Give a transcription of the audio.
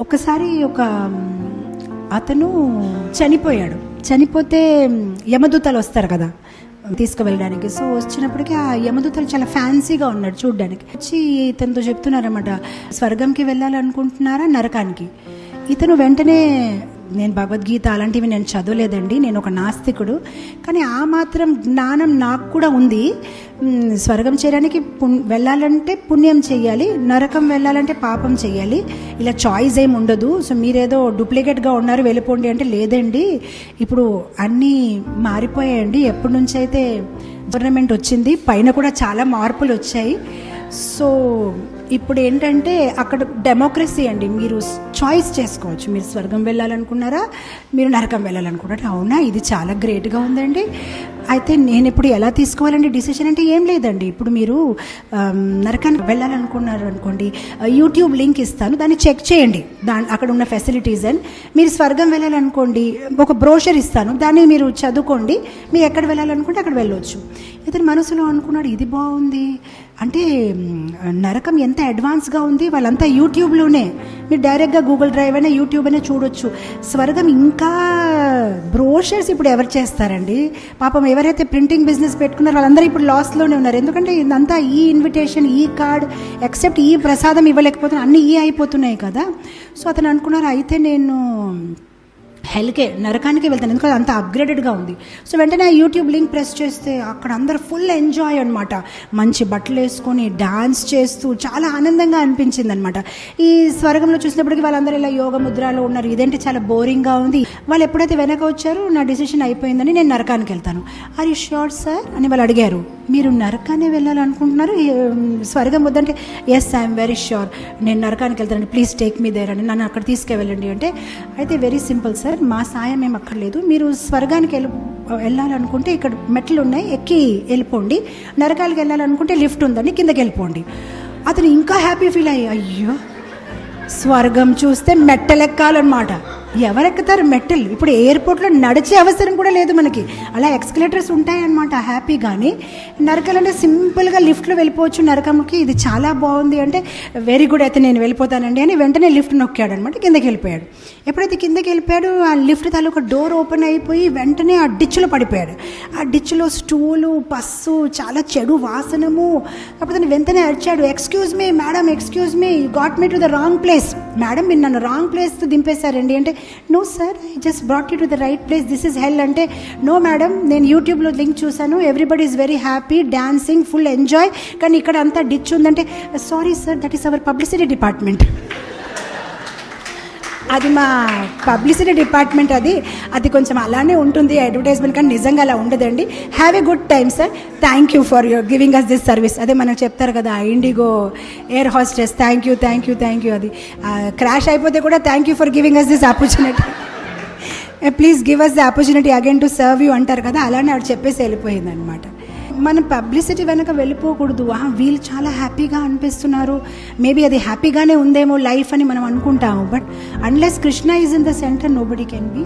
ఒకసారి అతను చనిపోయాడు. చనిపోతే యమదూతలు వస్తారు కదా తీసుకువెళ్ళడానికి. సో వచ్చినప్పటికీ ఆ యమదూతలు చాలా ఫ్యాన్సీగా ఉన్నాడు చూడ్డానికి. వచ్చి ఇతనితో చెప్తున్నారన్నమాట, స్వర్గంకి వెళ్ళాలనుకుంటున్నారా నరకానికి? ఇతను వెంటనే, నేను భగవద్గీత అలాంటివి నేను చదవలేదండి, నేను ఒక నాస్తికుడు, కానీ ఆ మాత్రం జ్ఞానం నాకు కూడా ఉంది. స్వర్గం చేయడానికి వెళ్ళాలంటే పుణ్యం చెయ్యాలి, నరకం వెళ్ళాలంటే పాపం చెయ్యాలి, ఇలా చాయిస్ ఏమి ఉండదు. సో మీరేదో డూప్లికేట్గా ఉన్నారు వెళ్ళిపోండి అంటే, లేదండి ఇప్పుడు అన్నీ మారిపోయాయండి, ఎప్పటి నుంచి అయితే గవర్నమెంట్ వచ్చింది పైన కూడా చాలా మార్పులు వచ్చాయి. సో ఇప్పుడు ఏంటంటే అక్కడ డెమోక్రసీ అండి, మీరు చాయిస్ చేసుకోవచ్చు, మీరు స్వర్గం వెళ్ళాలనుకున్నారా మీరు నరకం వెళ్ళాలనుకున్నారా. అవునా, ఇది చాలా గ్రేట్గా ఉందండి. అయితే నేను ఇప్పుడు ఎలా తీసుకోవాలండి డిసిషన్ అంటే, ఏం లేదండి, ఇప్పుడు మీరు నరకానికి వెళ్ళాలనుకున్నారు అనుకోండి, యూట్యూబ్ లింక్ ఇస్తాను, దాన్ని చెక్ చేయండి, అక్కడ ఉన్న ఫెసిలిటీస్ అని. మీరు స్వర్గం వెళ్ళాలనుకోండి, ఒక బ్రోషర్ ఇస్తాను, దాన్ని మీరు చదువుకోండి, మీరు ఎక్కడ వెళ్ళాలనుకుంటే అక్కడ వెళ్ళవచ్చు. ఇతని మనసులో అనుకున్నాడు, ఇది బాగుంది, అంటే నరకం ఎంత అడ్వాన్స్గా ఉంది, వాళ్ళంతా యూట్యూబ్లోనే, మీరు డైరెక్ట్గా గూగుల్ డ్రైవ్ అయినా యూట్యూబ్ అయినా చూడొచ్చు. స్వర్గం ఇంకా బ్రోషర్స్ ఇప్పుడు ఎవరు చేస్తారండి? పాపం ఎవరైతే ప్రింటింగ్ బిజినెస్ పెట్టుకున్నారో వాళ్ళందరూ ఇప్పుడు లాస్లోనే ఉన్నారు. ఎందుకంటే ఇదంతా ఈ ఇన్విటేషన్, ఈ కార్డ్, ఎక్సెప్ట్ ఈ ప్రసాదం ఇవ్వలేకపోతున్నారు, అన్నీ ఈ అయిపోతున్నాయి కదా. సో అతను అనుకున్నారు, అయితే నేను హెల్కే నరకానికి వెళ్తాను, ఎందుకంటే అంత అప్గ్రేడెడ్గా ఉంది. సో వెంటనే యూట్యూబ్ లింక్ ప్రెస్ చేస్తే అక్కడ అందరు ఫుల్ ఎంజాయ్ అనమాట, మంచి బట్టలు వేసుకొని డాన్స్ చేస్తూ చాలా ఆనందంగా అనిపించింది అనమాట. ఈ స్వర్గంలో చూసినప్పటికీ వాళ్ళందరూ ఇలా యోగ ముద్రలో ఉన్నారు, ఇదేంటి చాలా బోరింగ్గా ఉంది. వాళ్ళు ఎప్పుడైతే వెనక వచ్చారో, నా డిసిషన్ అయిపోయిందని నేను నరకానికి వెళ్తాను. ఆర్ యూ ష్యూర్ సార్ అని వాళ్ళు అడిగారు. మీరు నరకాన్ని వెళ్ళాలనుకుంటున్నారు, స్వర్గం వద్దంటే, ఎస్ ఐఎమ్ వెరీ ష్యూర్, నేను నరకానికి వెళ్తాను, ప్లీజ్ టేక్ మీ దేర్ అని, నన్ను అక్కడ తీసుకువెళ్ళండి అంటే, అయితే వెరీ సింపుల్ సార్, మా సాయం ఏం అక్కర్లేదు, మీరు స్వర్గానికి వెళ్ళాలనుకుంటే ఇక్కడ మెట్లు ఉన్నాయి, ఎక్కి వెళ్ళిపోండి, నరకాలకు వెళ్ళాలనుకుంటే లిఫ్ట్ ఉందండి, కిందకి వెళ్ళిపోండి. అతను ఇంకా హ్యాపీ ఫీల్ అయ్యి, అయ్యో స్వర్గం చూస్తే మెట్టలెక్కాలన్నమాట. ఎవరెక్కుతారు మెట్టలు? ఇప్పుడు ఎయిర్పోర్ట్లో నడిచే అవసరం కూడా లేదు మనకి, అలా ఎక్స్కలేటర్స్ ఉంటాయన్నమాట హ్యాపీగాని. నరకాలంటే సింపుల్గా లిఫ్ట్లో వెళ్ళిపోవచ్చు నరకంకి, ఇది చాలా బాగుంది అంటే, వెరీ గుడ్ అయితే నేను వెళ్ళిపోతానండి అని వెంటనే లిఫ్ట్ నొక్కాడు అనమాట, కిందకి వెళ్ళిపోయాడు. ఎప్పుడైతే కిందకి వెళ్ళిపోయాడు, ఆ లిఫ్ట్ తాలూకా డోర్ ఓపెన్ అయిపోయి వెంటనే ఆ డిచ్లో పడిపోయాడు. ఆ డిచ్లో స్టూలు, పస్సు, చాలా చెడు వాసనము. అప్పుడు వెంటనే అరిచాడు, excuse me madam, excuse me, got me to the wrong place. Madam మీరు నన్ను రాంగ్ ప్లేస్ దింపేశారండి అంటే, no sir I just brought you to the right place, this is hell అంటే, నో మేడం నేను యూట్యూబ్లో లింక్ చూశాను, everybody is very happy, dancing, full enjoy, కానీ ఇక్కడ అంతా డిచ్ ఉందంటే, sorry sir that is our publicity department. అది మా పబ్లిసిటీ డిపార్ట్మెంట్, అది కొంచెం అలానే ఉంటుంది అడ్వర్టైజ్మెంట్, కానీ నిజంగా అలా ఉండదండి. Have a good time sir, thank you for your giving us this service. అదే మనకు చెప్తారు కదా IndiGo air hostess, thank you thank you thank you, అది క్రాష్ అయిపోతే కూడా thank you for giving us this opportunity, please give us the opportunity again to serve you అంటారు కదా, అలానే ఆవిడ చెప్పేసి వెళ్ళిపోయింది అనమాట. మనం పబ్లిసిటీ వెనక వెళ్ళిపోకూడదు. వీళ్ళు చాలా హ్యాపీగా అనిపిస్తున్నారు, మేబీ అది హ్యాపీగానే ఉందేమో లైఫ్ అని మనం అనుకుంటాము, but unless Krishna is in the centre nobody can be.